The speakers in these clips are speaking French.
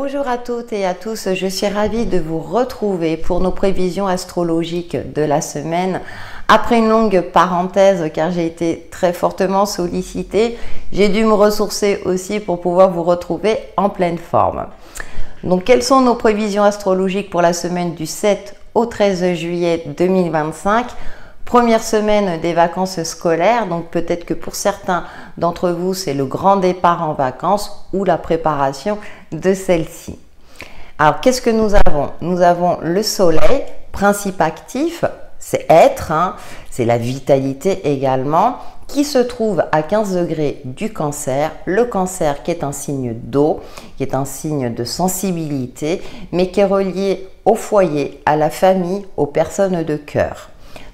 Bonjour à toutes et à tous, je suis ravie de vous retrouver pour nos prévisions astrologiques de la semaine. Après une longue parenthèse, car j'ai été très fortement sollicitée, j'ai dû me ressourcer aussi pour pouvoir vous retrouver en pleine forme. Donc, quelles sont nos prévisions astrologiques pour la semaine du 7 au 13 juillet 2025 ? Première semaine des vacances scolaires, donc peut-être que pour certains d'entre vous, c'est le grand départ en vacances ou la préparation de celle-ci. Alors, qu'est-ce que nous avons? Nous avons le soleil, principe actif, c'est être, c'est la vitalité également, qui se trouve à 15 degrés du cancer. Le cancer qui est un signe d'eau, qui est un signe de sensibilité, mais qui est relié au foyer, à la famille, aux personnes de cœur.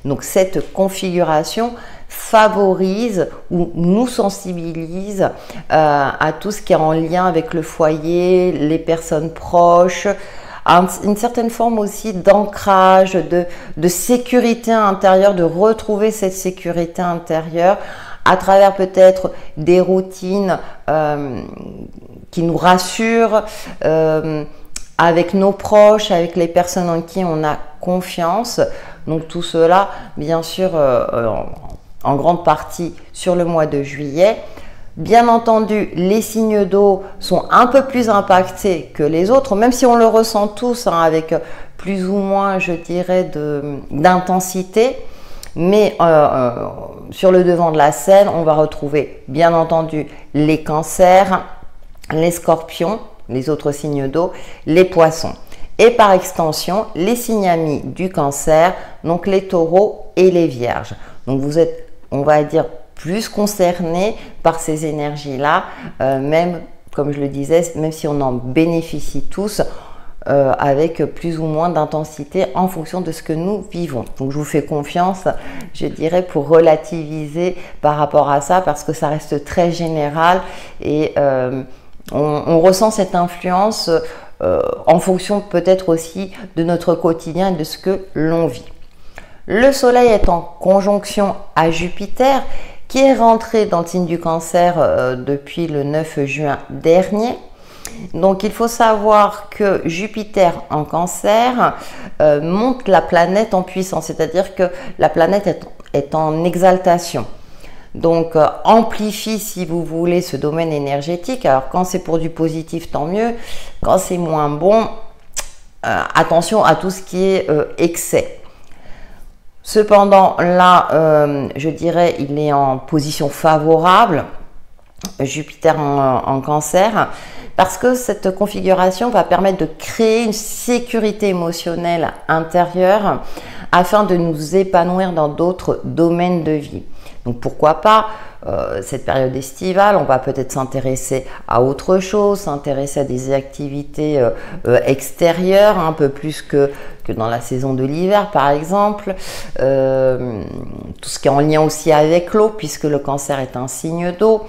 Donc cette configuration favorise ou nous sensibilise à tout ce qui est en lien avec le foyer, les personnes proches, une certaine forme aussi d'ancrage, de sécurité intérieure, de retrouver cette sécurité intérieure à travers peut-être des routines qui nous rassurent, avec nos proches, avec les personnes en qui on a confiance. Donc tout cela, bien sûr, en grande partie sur le mois de juillet. Bien entendu, les signes d'eau sont un peu plus impactés que les autres, même si on le ressent tous avec plus ou moins, je dirais, d'intensité. Mais sur le devant de la scène, on va retrouver bien entendu les cancers, les scorpions, les autres signes d'eau, les poissons. Et par extension, les signes amis du cancer, donc les taureaux et les vierges. Donc vous êtes, on va dire, plus concernés par ces énergies-là, même, comme je le disais, même si on en bénéficie tous, avec plus ou moins d'intensité en fonction de ce que nous vivons. Donc je vous fais confiance, je dirais, pour relativiser par rapport à ça, parce que ça reste très général et on ressent cette influence en fonction peut-être aussi de notre quotidien et de ce que l'on vit. Le soleil est en conjonction à Jupiter, qui est rentré dans le signe du cancer depuis le 9 juin dernier. Donc il faut savoir que Jupiter en cancer monte la planète en puissance, c'est-à-dire que la planète est en exaltation. Donc amplifie, si vous voulez, ce domaine énergétique. Alors quand c'est pour du positif, tant mieux. Quand c'est moins bon, attention à tout ce qui est excès. Cependant, là, je dirais, il est en position favorable, Jupiter en cancer, parce que cette configuration va permettre de créer une sécurité émotionnelle intérieure afin de nous épanouir dans d'autres domaines de vie. Donc pourquoi pas, cette période estivale, on va peut-être s'intéresser à autre chose, s'intéresser à des activités extérieures, un peu plus que dans la saison de l'hiver par exemple. Tout ce qui est en lien aussi avec l'eau, puisque le cancer est un signe d'eau.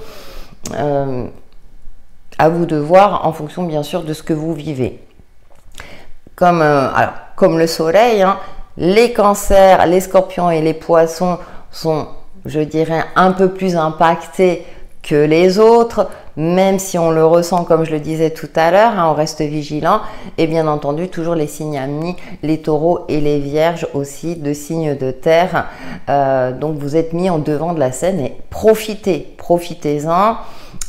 À vous de voir en fonction bien sûr de ce que vous vivez. Comme le soleil, les cancers, les scorpions et les poissons sont, je dirais, un peu plus impactés que les autres, même si on le ressent, comme je le disais tout à l'heure, on reste vigilant. Et bien entendu, toujours les signes amis, les taureaux et les vierges aussi, de signes de terre. Donc vous êtes mis en devant de la scène et profitez-en.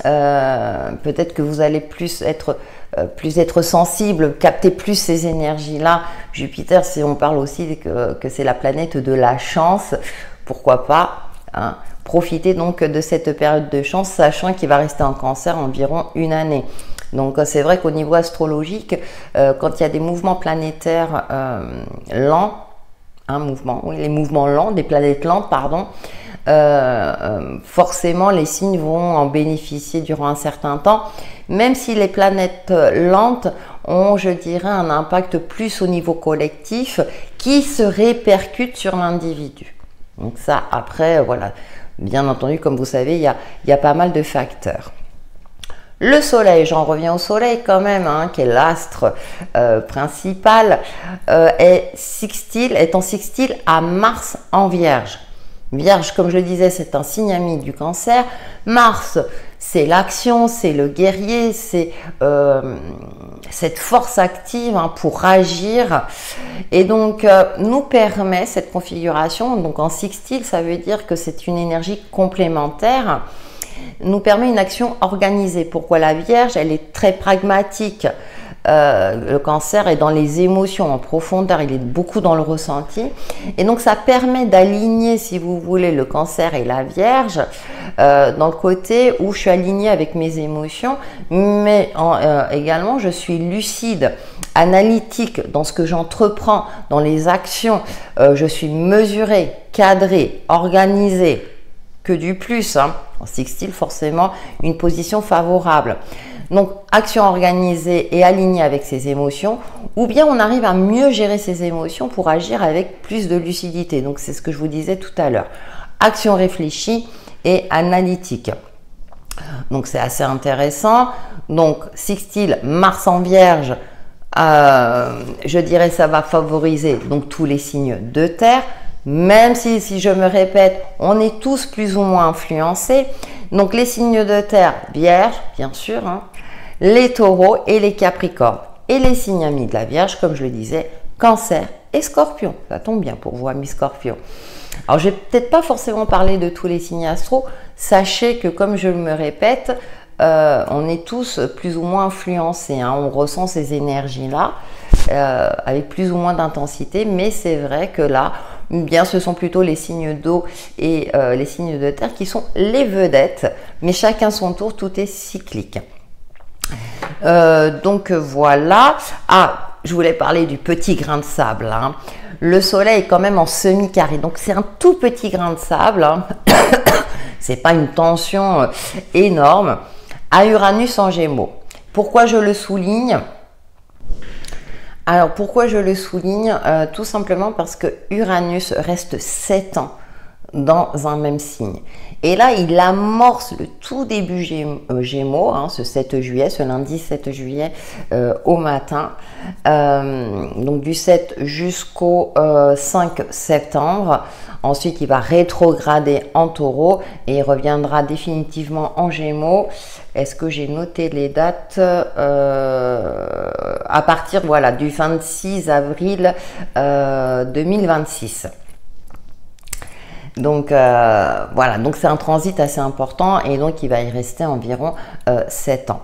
Peut-être que vous allez plus être sensible, capter plus ces énergies-là. Jupiter, si on parle aussi que c'est la planète de la chance, pourquoi pas, profitez donc de cette période de chance, sachant qu'il va rester en cancer environ une année. Donc c'est vrai qu'au niveau astrologique, quand il y a des mouvements planétaires lents, les mouvements lents, des planètes lentes, pardon, forcément les signes vont en bénéficier durant un certain temps, même si les planètes lentes ont, je dirais, un impact plus au niveau collectif qui se répercute sur l'individu. Donc ça, après, voilà, bien entendu, comme vous savez, il y a pas mal de facteurs. Le soleil, j'en reviens au soleil quand même, qui est l'astre principal, est en sextile à Mars en Vierge. Vierge, comme je le disais, c'est un signe ami du Cancer. Mars, c'est l'action, c'est le guerrier, c'est cette force active pour agir. Et donc, nous permet cette configuration, donc en sextile, ça veut dire que c'est une énergie complémentaire, nous permet une action organisée. Pourquoi la Vierge? Elle est très pragmatique. Le Cancer est dans les émotions en profondeur, il est beaucoup dans le ressenti, et donc ça permet d'aligner, si vous voulez, le Cancer et la Vierge dans le côté où je suis alignée avec mes émotions, mais également je suis lucide, analytique dans ce que j'entreprends, dans les actions, je suis mesurée, cadrée, organisée, que du plus, en sextile forcément une position favorable. Donc, action organisée et alignée avec ses émotions, ou bien on arrive à mieux gérer ses émotions pour agir avec plus de lucidité. Donc, c'est ce que je vous disais tout à l'heure. Action réfléchie et analytique. Donc, c'est assez intéressant. Donc, sextile, Mars en Vierge, je dirais ça va favoriser donc tous les signes de terre. Même si je me répète, on est tous plus ou moins influencés. Donc, les signes de terre, Vierge, bien sûr, les taureaux et les capricornes. Et les signes amis de la Vierge, comme je le disais, Cancer et Scorpion. Ça tombe bien pour vous, amis Scorpion. Alors, je vais peut-être pas forcément parler de tous les signes astro. Sachez que, comme je me répète, on est tous plus ou moins influencés. On ressent ces énergies-là avec plus ou moins d'intensité. Mais c'est vrai que là, bien, ce sont plutôt les signes d'eau et les signes de terre qui sont les vedettes. Mais chacun son tour, tout est cyclique. Donc voilà. Ah, je voulais parler du petit grain de sable. Le soleil est quand même en semi-carré, donc c'est un tout petit grain de sable. C'est pas une tension énorme. À Uranus en Gémeaux. Pourquoi je le souligne? Alors pourquoi je le souligne? Tout simplement parce que Uranus reste 7 ans dans un même signe. Et là, il amorce le tout début Gémeaux, ce 7 juillet, ce lundi 7 juillet au matin. Donc du 7 jusqu'au 5 septembre. Ensuite, il va rétrograder en Taureau et il reviendra définitivement en Gémeaux. Est-ce que j'ai noté les dates? À partir du 26 avril 2026. Donc voilà, donc c'est un transit assez important et donc il va y rester environ 7 ans.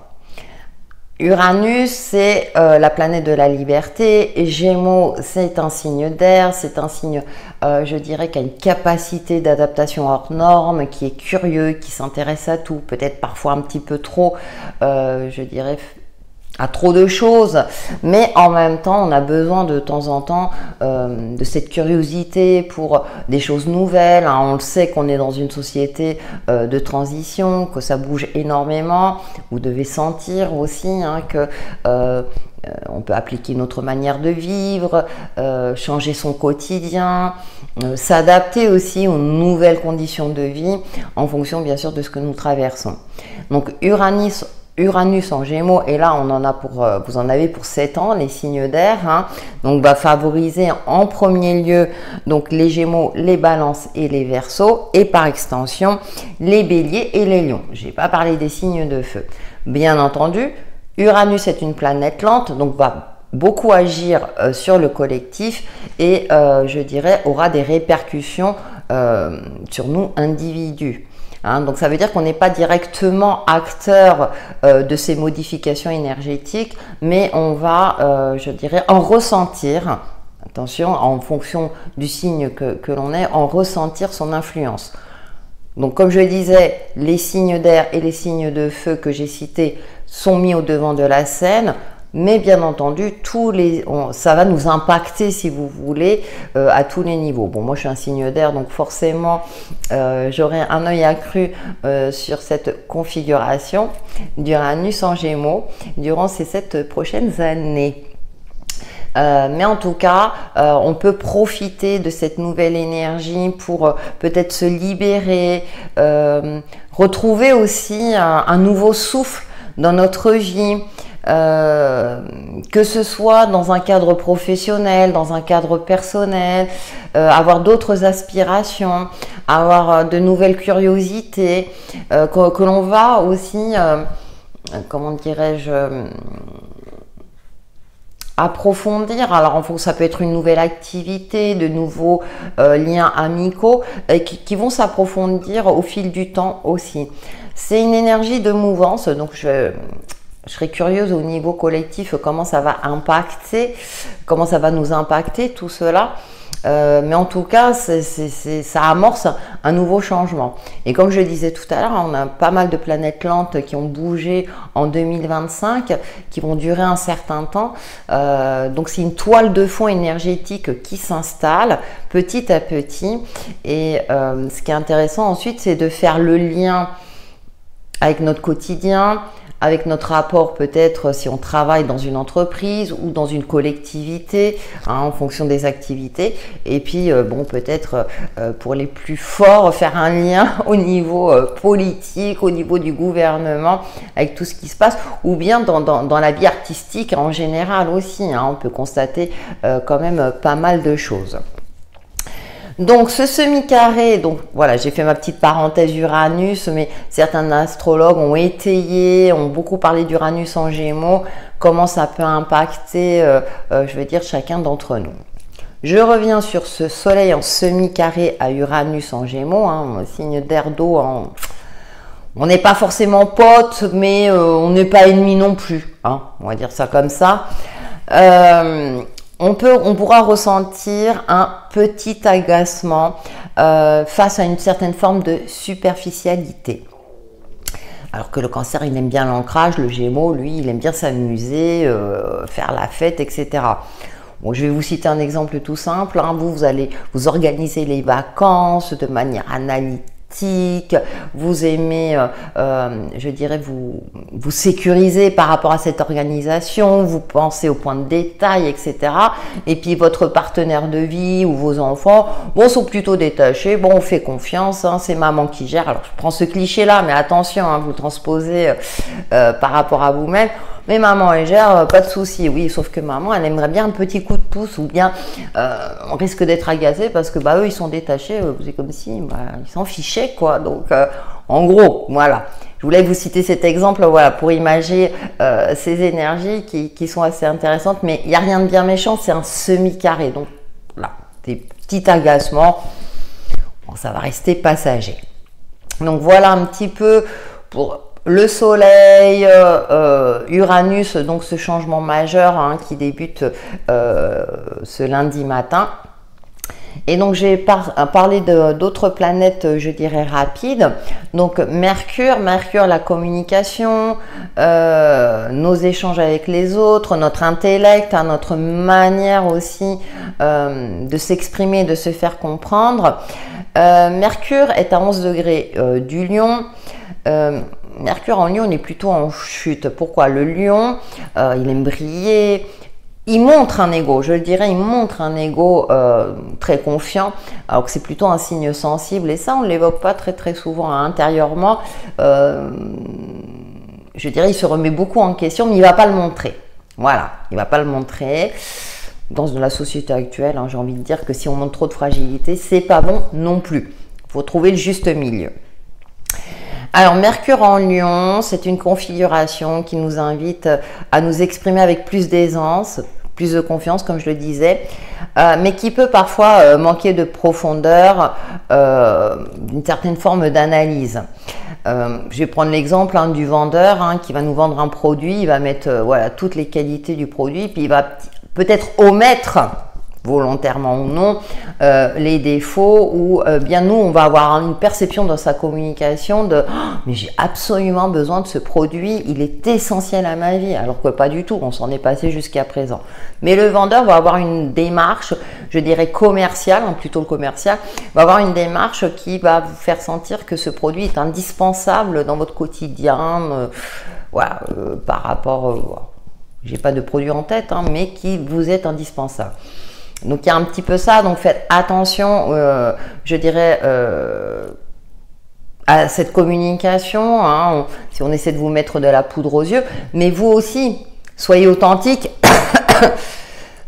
Uranus, c'est la planète de la liberté, et Gémeaux, c'est un signe d'air, c'est un signe, je dirais, qui a une capacité d'adaptation hors norme, qui est curieux, qui s'intéresse à tout, peut-être parfois un petit peu trop, je dirais, à trop de choses, mais en même temps on a besoin de temps en temps de cette curiosité pour des choses nouvelles. On le sait qu'on est dans une société de transition, que ça bouge énormément. Vous devez sentir aussi que on peut appliquer une autre manière de vivre, changer son quotidien, s'adapter aussi aux nouvelles conditions de vie en fonction bien sûr de ce que nous traversons. Donc Uranus en Gémeaux, et là on en a vous en avez pour 7 ans, les signes d'air, donc va favoriser en premier lieu donc les Gémeaux, les Balances et les Verseaux, et par extension les Béliers et les Lions. J'ai pas parlé des signes de feu. Bien entendu, Uranus est une planète lente, donc va beaucoup agir sur le collectif et je dirais aura des répercussions sur nous individus. Donc ça veut dire qu'on n'est pas directement acteur de ces modifications énergétiques, mais on va, je dirais, en ressentir, attention, en fonction du signe que l'on est, en ressentir son influence. Donc comme je disais, les signes d'air et les signes de feu que j'ai cités sont mis au devant de la scène. Mais bien entendu, ça va nous impacter, si vous voulez, à tous les niveaux. Bon, moi, je suis un signe d'air, donc forcément, j'aurai un œil accru sur cette configuration d'Uranus en Gémeaux durant ces 7 prochaines années. Mais en tout cas, on peut profiter de cette nouvelle énergie pour peut-être se libérer, retrouver aussi un nouveau souffle dans notre vie. que ce soit dans un cadre professionnel, dans un cadre personnel, avoir d'autres aspirations, avoir de nouvelles curiosités, que l'on va aussi, comment dirais-je, approfondir. Alors ça peut être une nouvelle activité, de nouveaux liens amicaux qui vont s'approfondir au fil du temps aussi. C'est une énergie de mouvance, donc je serais curieuse au niveau collectif comment ça va impacter, comment ça va nous impacter tout cela. Mais en tout cas, ça amorce un nouveau changement. Et comme je le disais tout à l'heure, on a pas mal de planètes lentes qui ont bougé en 2025, qui vont durer un certain temps. Donc c'est une toile de fond énergétique qui s'installe petit à petit. Et ce qui est intéressant ensuite, c'est de faire le lien avec notre quotidien, avec notre rapport peut-être si on travaille dans une entreprise ou dans une collectivité, hein, en fonction des activités. Et puis, bon, peut-être pour les plus forts, faire un lien au niveau politique, au niveau du gouvernement, avec tout ce qui se passe, ou bien dans la vie artistique en général aussi. Hein, on peut constater quand même pas mal de choses. Donc ce semi-carré, donc voilà, j'ai fait ma petite parenthèse Uranus, mais certains astrologues ont étayé, ont beaucoup parlé d'Uranus en Gémeaux, comment ça peut impacter, je veux dire, chacun d'entre nous. Je reviens sur ce soleil en semi-carré à Uranus en Gémeaux, hein, signe d'air d'eau. On n'est pas forcément potes, mais on n'est pas ennemis non plus, hein, on va dire ça comme ça. On pourra ressentir un petit agacement face à une certaine forme de superficialité. Alors que le cancer, il aime bien l'ancrage, le Gémeaux, lui, il aime bien s'amuser, faire la fête, etc. Bon, je vais vous citer un exemple tout simple. Hein. Vous allez vous organiser les vacances de manière analytique. Vous aimez, je dirais, vous sécuriser par rapport à cette organisation, vous pensez aux points de détail, etc. Et puis votre partenaire de vie ou vos enfants, bon, sont plutôt détachés. Bon, on fait confiance, hein, c'est maman qui gère. Alors, je prends ce cliché-là, mais attention, hein, vous le transposez par rapport à vous-même. Mais maman, elle gère, pas de souci, oui, sauf que maman, elle aimerait bien un petit coup de pouce ou bien on risque d'être agacé parce que bah eux, ils sont détachés, c'est comme si bah, ils s'en fichaient, quoi. Donc, en gros, voilà. Je voulais vous citer cet exemple, voilà, pour imager ces énergies qui sont assez intéressantes, mais il n'y a rien de bien méchant, c'est un semi-carré. Donc, là, des petits agacements, bon, ça va rester passager. Donc, voilà un petit peu pour le soleil, Uranus, donc ce changement majeur hein, qui débute ce lundi matin. Et donc j'ai parlé d'autres planètes, je dirais rapides. Donc Mercure, la communication, nos échanges avec les autres, notre intellect, hein, notre manière aussi de s'exprimer, de se faire comprendre. Mercure est à 11 degrés du Lion. Mercure en Lion, on est plutôt en chute. Pourquoi? Le Lion, il aime briller, il montre un ego, je le dirais, il montre un ego très confiant, alors que c'est plutôt un signe sensible, et ça, on ne l'évoque pas très souvent hein, intérieurement. Je dirais, il se remet beaucoup en question, mais il ne va pas le montrer. Voilà, il ne va pas le montrer. Dans la société actuelle, hein, j'ai envie de dire que si on montre trop de fragilité, c'est pas bon non plus. Il faut trouver le juste milieu. Alors, Mercure en Lion, c'est une configuration qui nous invite à nous exprimer avec plus d'aisance, plus de confiance, comme je le disais, mais qui peut parfois manquer de profondeur, d'une certaine forme d'analyse. Je vais prendre l'exemple hein, du vendeur hein, qui va nous vendre un produit, il va mettre voilà, toutes les qualités du produit, puis il va peut-être omettre volontairement ou non, les défauts ou bien nous, on va avoir une perception dans sa communication de oh, mais j'ai absolument besoin de ce produit, il est essentiel à ma vie, alors que pas du tout, on s'en est passé jusqu'à présent. Mais le vendeur va avoir une démarche, je dirais commerciale, plutôt le commercial, va avoir une démarche qui va vous faire sentir que ce produit est indispensable dans votre quotidien, voilà, par rapport, j'ai pas de produit en tête, hein, mais qui vous est indispensable. Donc il y a un petit peu ça, donc faites attention, je dirais, à cette communication, hein, si on essaie de vous mettre de la poudre aux yeux, mais vous aussi, Soyez authentique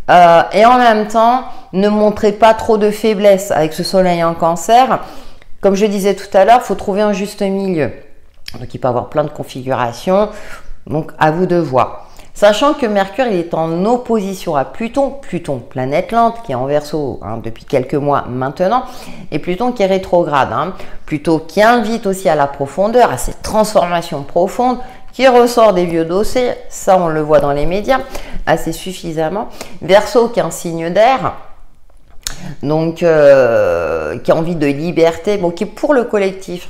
et en même temps, ne montrez pas trop de faiblesse avec ce soleil en cancer. Comme je disais tout à l'heure, il faut trouver un juste milieu. Donc, il peut y avoir plein de configurations. Donc, à vous de voir. Sachant que Mercure il est en opposition à Pluton, planète lente qui est en Verseau depuis quelques mois maintenant, et Pluton qui est rétrograde. Pluton qui invite aussi à la profondeur, à cette transformation profonde, qui ressort des vieux dossiers, ça on le voit dans les médias assez suffisamment. Verseau qui est un signe d'air, donc qui a envie de liberté, bon, qui est pour le collectif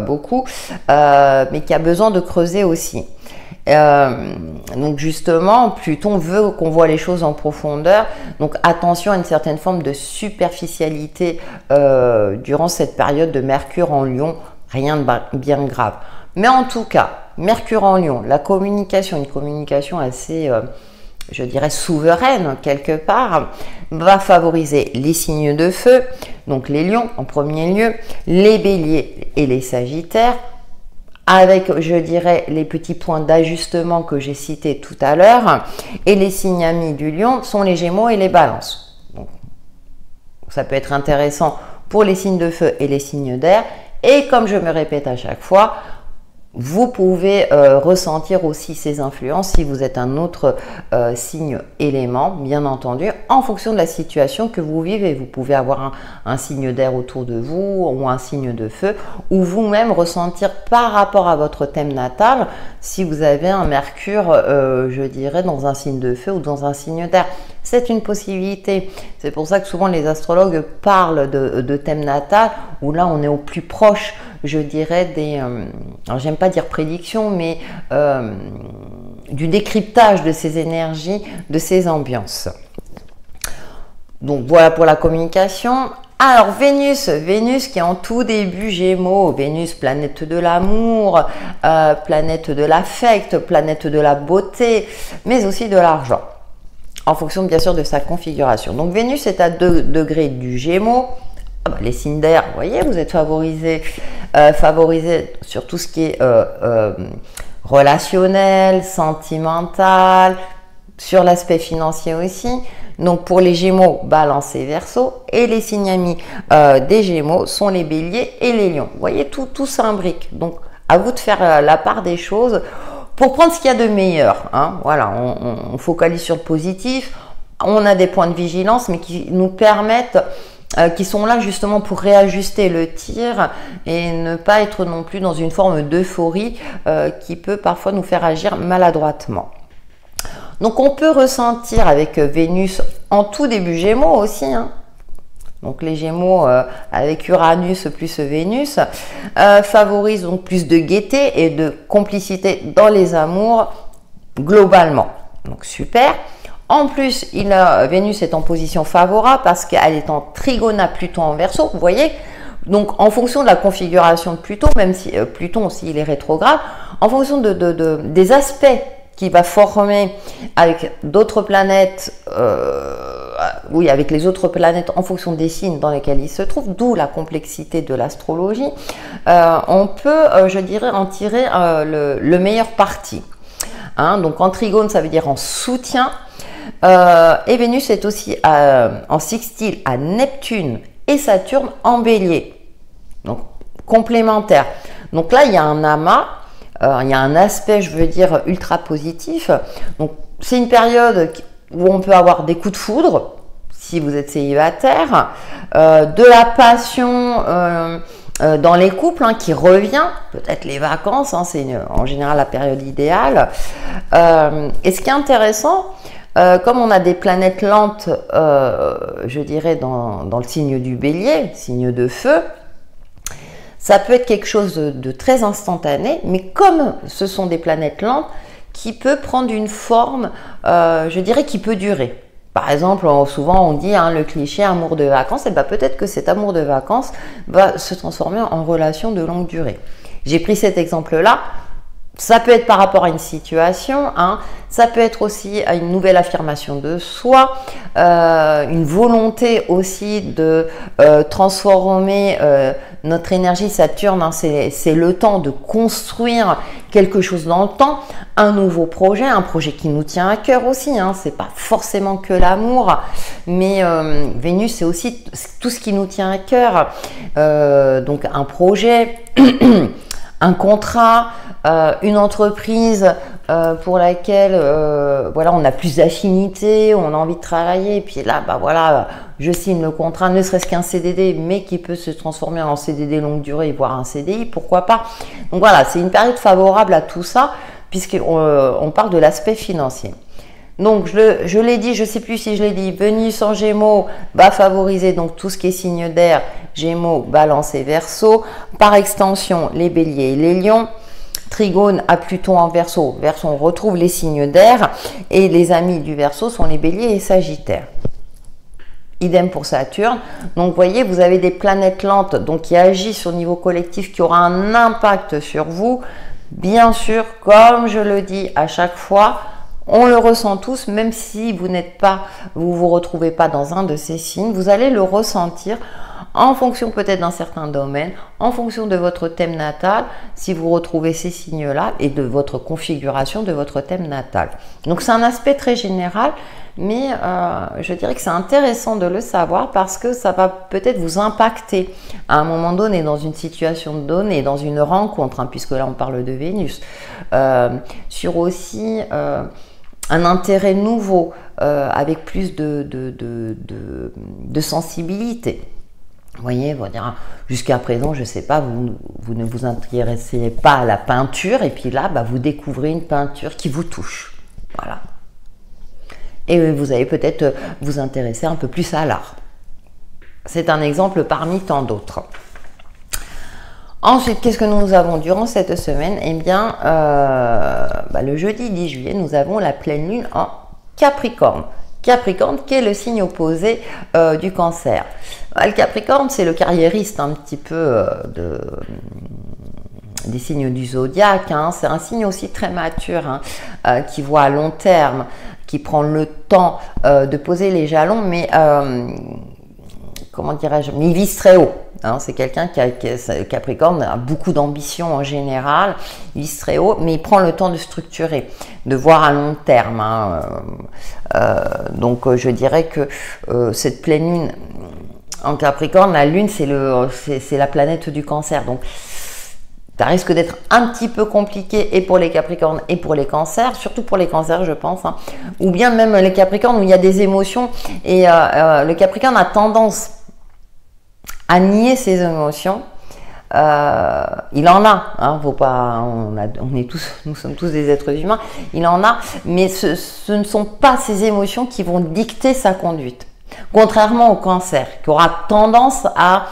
beaucoup, mais qui a besoin de creuser aussi. Donc justement, Pluton veut qu'on voit les choses en profondeur, donc attention à une certaine forme de superficialité durant cette période de Mercure en Lion, rien de bien grave. Mais en tout cas, Mercure en Lion, la communication, une communication assez, je dirais, souveraine quelque part, va favoriser les signes de feu, donc les lions en premier lieu, les béliers et les sagittaires, avec, je dirais, les petits points d'ajustement que j'ai cités tout à l'heure. Et les signes amis du lion sont les gémeaux et les balances. Donc, ça peut être intéressant pour les signes de feu et les signes d'air. Et comme je me répète à chaque fois, vous pouvez ressentir aussi ces influences si vous êtes un autre signe élément, bien entendu, en fonction de la situation que vous vivez. Vous pouvez avoir un signe d'air autour de vous ou un signe de feu, ou vous-même ressentir par rapport à votre thème natal si vous avez un Mercure, je dirais, dans un signe de feu ou dans un signe d'air. C'est une possibilité. C'est pour ça que souvent les astrologues parlent de thème natal, où là on est au plus proche, je dirais, des... alors j'aime pas dire prédiction, mais du décryptage de ces énergies, de ces ambiances. Donc voilà pour la communication. Alors Vénus qui est en tout début Gémeaux, Vénus planète de l'amour, planète de l'affect, planète de la beauté, mais aussi de l'argent, en fonction bien sûr de sa configuration. Donc Vénus est à 2 degrés du Gémeaux. Les signes d'air, vous voyez, vous êtes favorisés sur tout ce qui est relationnel, sentimental, sur l'aspect financier aussi. Donc pour les Gémeaux, Balance et Verseau, et les signes amis des Gémeaux sont les Béliers et les Lions. Vous voyez, tout s'imbrique. Donc à vous de faire la part des choses pour prendre ce qu'il y a de meilleur. Voilà, on focalise sur le positif. On a des points de vigilance, mais qui nous permettent qui sont là justement pour réajuster le tir et ne pas être non plus dans une forme d'euphorie qui peut parfois nous faire agir maladroitement. Donc on peut ressentir avec Vénus en tout début Gémeaux aussi, donc les Gémeaux avec Uranus plus Vénus favorisent donc plus de gaieté et de complicité dans les amours globalement. Donc super. En plus, Vénus est en position favorable parce qu'elle est en trigone à Pluton en Verseau, vous voyez. Donc, en fonction de la configuration de Pluton, même si Pluton aussi il est rétrograde, en fonction des aspects qu'il va former avec d'autres planètes, oui, avec les autres planètes en fonction des signes dans lesquels il se trouve, d'où la complexité de l'astrologie, on peut, je dirais, en tirer le meilleur parti. Donc, en trigone, ça veut dire en soutien. Et Vénus est aussi en sextile à Neptune et Saturne en Bélier, donc complémentaire. Donc là, il y a un amas, il y a un aspect, je veux dire, ultra positif. Donc c'est une période où on peut avoir des coups de foudre si vous êtes célibataire, de la passion dans les couples qui revient, peut-être les vacances, c'est en général la période idéale. Et ce qui est intéressant, comme on a des planètes lentes, je dirais, dans le signe du Bélier, signe de feu, ça peut être quelque chose de très instantané, mais comme ce sont des planètes lentes, qui peut prendre une forme, je dirais, qui peut durer. Par exemple, souvent on dit le cliché amour de vacances, et peut-être que cet amour de vacances va se transformer en relation de longue durée. J'ai pris cet exemple-là Ça peut être par rapport à une situation, hein. Ça peut être aussi à une nouvelle affirmation de soi, une volonté aussi de transformer notre énergie Saturne, hein. C'est le temps de construire quelque chose dans le temps, un nouveau projet, un projet qui nous tient à cœur aussi, hein. C'est pas forcément que l'amour, mais Vénus c'est aussi tout ce qui nous tient à cœur, donc un projet, un contrat, une entreprise pour laquelle voilà, on a plus d'affinité, on a envie de travailler, et puis là, bah voilà, je signe le contrat, ne serait-ce qu'un CDD, mais qui peut se transformer en CDD longue durée, voire un CDI, pourquoi pas. Donc voilà, c'est une période favorable à tout ça, puisqu'on parle de l'aspect financier. Donc je l'ai dit, je ne sais plus si je l'ai dit, Vénus en Gémeaux va favoriser donc tout ce qui est signe d'air, Gémeaux, Balance et Verseau, par extension les Béliers et les Lions. Trigone à Pluton en Verseau. Verseau, on retrouve les signes d'air et les amis du Verseau sont les Béliers et Sagittaires. Idem pour Saturne. Donc, vous voyez, vous avez des planètes lentes donc qui agissent au niveau collectif, qui aura un impact sur vous. Bien sûr, comme je le dis à chaque fois, on le ressent tous, même si vous vous retrouvez pas dans un de ces signes, vous allez le ressentir en fonction peut-être d'un certain domaine, en fonction de votre thème natal, si vous retrouvez ces signes-là, et de votre configuration de votre thème natal. Donc c'est un aspect très général, mais je dirais que c'est intéressant de le savoir parce que ça va peut-être vous impacter à un moment donné, dans une situation donnée, dans une rencontre, hein, puisque là on parle de Vénus, sur aussi un intérêt nouveau, avec plus de sensibilité. Vous voyez, vous dire, jusqu'à présent, je ne sais pas, vous ne vous intéressez pas à la peinture, et puis là, bah, vous découvrez une peinture qui vous touche. Voilà. Et vous allez peut-être vous intéresser un peu plus à l'art. C'est un exemple parmi tant d'autres. Ensuite, qu'est-ce que nous avons durant cette semaine? Eh bien, le jeudi 10 juillet, nous avons la pleine lune en Capricorne. Capricorne qui est le signe opposé du Cancer. Le Capricorne, c'est le carriériste un petit peu des signes du zodiaque, hein. C'est un signe aussi très mature, hein, qui voit à long terme, qui prend le temps de poser les jalons, mais comment dirais-je, mais il vise très haut. Hein. C'est quelqu'un Capricorne a beaucoup d'ambition en général, il vise très haut, mais il prend le temps de structurer, de voir à long terme. Hein. Donc je dirais que cette pleine lune en Capricorne, la lune c'est la planète du Cancer, donc ça risque d'être un petit peu compliqué et pour les Capricornes et pour les Cancers, surtout pour les Cancers je pense, hein. Ou bien même les Capricornes où il y a des émotions et le Capricorne a tendance à nier ses émotions. Il en a, hein, faut pas, nous sommes tous des êtres humains, il en a, mais ce ne sont pas ces émotions qui vont dicter sa conduite. Contrairement au Cancer, qui aura tendance à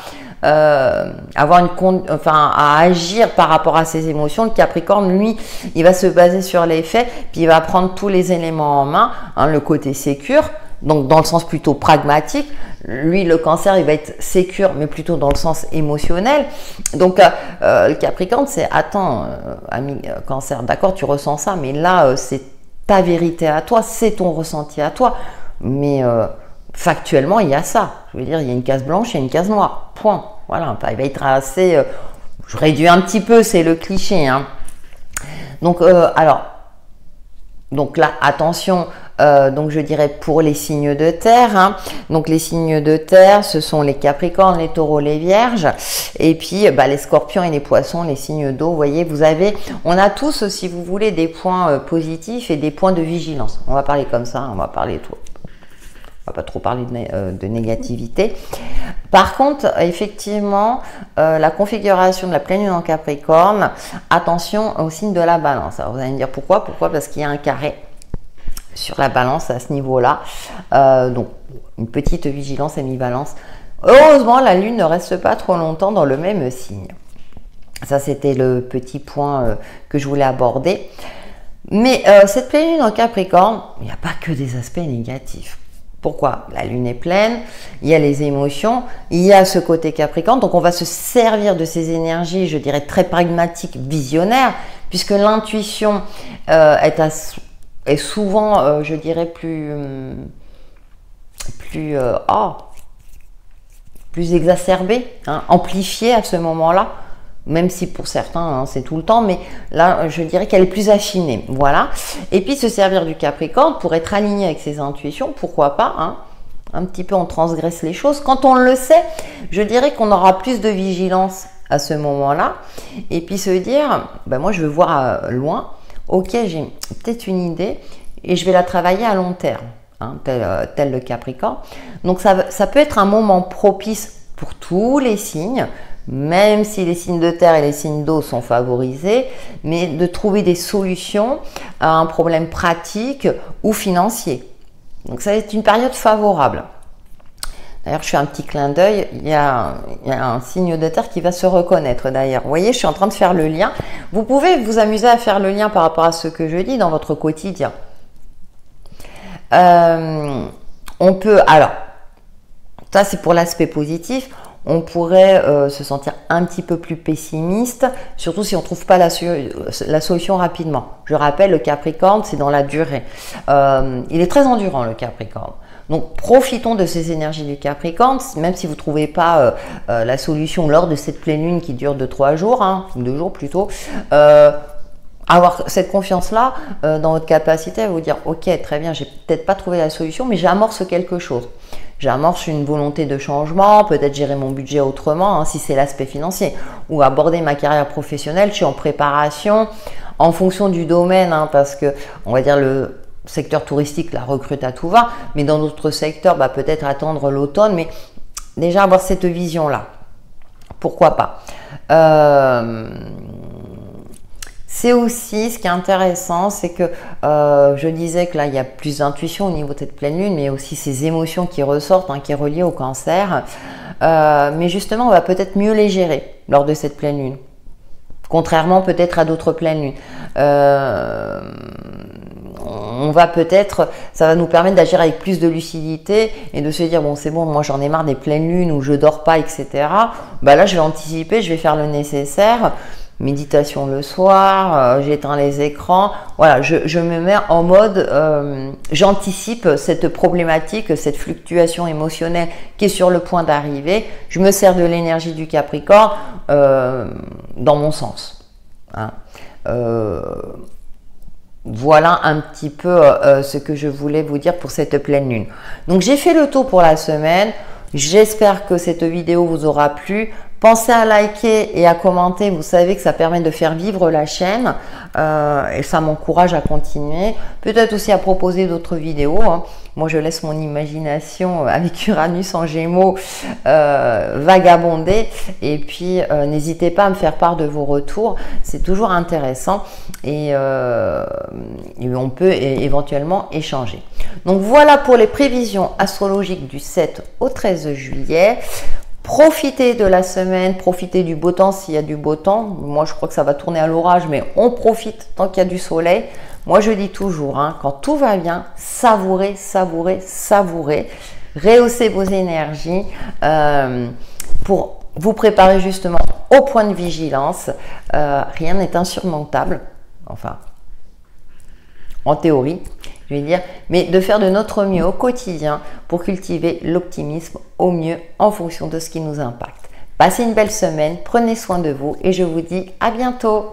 à agir par rapport à ses émotions. Le Capricorne, lui, il va se baser sur les faits, puis il va prendre tous les éléments en main, hein, le côté sécure, donc dans le sens plutôt pragmatique. Lui, le Cancer, il va être sécure, mais plutôt dans le sens émotionnel. Donc, le Capricorne, c'est « Attends, ami Cancer, d'accord, tu ressens ça, mais là, c'est ta vérité à toi, c'est ton ressenti à toi. Mais factuellement, il y a ça. Je veux dire, il y a une case blanche, il y a une case noire. Point. Voilà, il va être assez... je réduis un petit peu, c'est le cliché. Hein. Donc, donc là, attention... donc je dirais pour les signes de terre, hein. Donc les signes de terre, ce sont les Capricornes, les Taureaux, les Vierges, et puis les Scorpions et les Poissons, les signes d'eau. Vous voyez, on a tous, si vous voulez, des points positifs et des points de vigilance. On va parler comme ça, on va pas trop parler de négativité. Par contre, effectivement, la configuration de la pleine lune en Capricorne, attention au signe de la Balance. Alors vous allez me dire pourquoi? Parce qu'il y a un carré sur la Balance à ce niveau-là, donc une petite vigilance et mi-balance. Heureusement, la lune ne reste pas trop longtemps dans le même signe. Ça, c'était le petit point que je voulais aborder. Mais cette pleine lune en Capricorne, il n'y a pas que des aspects négatifs. Pourquoi? La lune est pleine, il y a les émotions, il y a ce côté Capricorne, donc on va se servir de ces énergies, je dirais très pragmatiques, visionnaires, puisque l'intuition est souvent, je dirais, plus exacerbée, hein, amplifiée à ce moment-là, même si pour certains hein, c'est tout le temps, mais là je dirais qu'elle est plus affinée, voilà. Et puis se servir du Capricorne pour être aligné avec ses intuitions, pourquoi pas, hein, un petit peu on transgresse les choses. Quand on le sait, je dirais qu'on aura plus de vigilance à ce moment-là, et puis se dire, ben moi je veux voir loin, ok j'ai peut-être une idée, et je vais la travailler à long terme. Hein, tel le Capricorne. Donc ça peut être un moment propice pour tous les signes, même si les signes de terre et les signes d'eau sont favorisés, mais de trouver des solutions à un problème pratique ou financier. Donc ça va être une période favorable. D'ailleurs, je fais un petit clin d'œil, il y a un signe de terre qui va se reconnaître d'ailleurs. Vous voyez, je suis en train de faire le lien. Vous pouvez vous amuser à faire le lien par rapport à ce que je dis dans votre quotidien. On peut, alors, ça c'est pour l'aspect positif, on pourrait se sentir un petit peu plus pessimiste, surtout si on ne trouve pas la solution rapidement. Je rappelle, le Capricorne, c'est dans la durée. Il est très endurant, le Capricorne. Donc, profitons de ces énergies du Capricorne, même si vous ne trouvez pas la solution lors de cette pleine lune qui dure de 3 jours, hein, 2 jours plutôt. Avoir cette confiance-là dans votre capacité à vous dire, ok, très bien, j'ai peut-être pas trouvé la solution, mais j'amorce quelque chose. J'amorce une volonté de changement, peut-être gérer mon budget autrement, hein, si c'est l'aspect financier, ou aborder ma carrière professionnelle, je suis en préparation, en fonction du domaine, hein, parce que, on va dire, le secteur touristique, la recrute à tout va, mais dans d'autres secteurs, bah, peut-être attendre l'automne, mais déjà avoir cette vision-là. Pourquoi pas C'est aussi, ce qui est intéressant, c'est que je disais que là, il y a plus d'intuition au niveau de cette pleine lune, mais aussi ces émotions qui ressortent, hein, qui est reliée au cancer. Mais justement, on va peut-être mieux les gérer lors de cette pleine lune, contrairement peut-être à d'autres pleines lunes. On va peut-être, ça va nous permettre d'agir avec plus de lucidité et de se dire, bon, c'est bon, moi j'en ai marre des pleines lunes où je dors pas, etc. Bah là, je vais anticiper, je vais faire le nécessaire. Méditation le soir, j'éteins les écrans, voilà, je me mets en mode, j'anticipe cette problématique, cette fluctuation émotionnelle qui est sur le point d'arriver, je me sers de l'énergie du Capricorne dans mon sens. Hein. Voilà un petit peu ce que je voulais vous dire pour cette pleine lune. Donc j'ai fait le tour pour la semaine, j'espère que cette vidéo vous aura plu. Pensez à liker et à commenter, vous savez que ça permet de faire vivre la chaîne et ça m'encourage à continuer. Peut-être aussi à proposer d'autres vidéos. Hein. Moi, je laisse mon imagination avec Uranus en Gémeaux vagabonder. Et puis, n'hésitez pas à me faire part de vos retours. C'est toujours intéressant et on peut éventuellement échanger. Donc, voilà pour les prévisions astrologiques du 7 au 13 juillet. Profitez de la semaine, profitez du beau temps s'il y a du beau temps. Moi, je crois que ça va tourner à l'orage, mais on profite tant qu'il y a du soleil. Moi, je dis toujours, hein, quand tout va bien, savourez, savourez, savourez. Rehaussez vos énergies pour vous préparer justement au point de vigilance. Rien n'est insurmontable, enfin, en théorie. Je vais dire, mais de faire de notre mieux au quotidien pour cultiver l'optimisme au mieux en fonction de ce qui nous impacte. Passez une belle semaine, prenez soin de vous et je vous dis à bientôt.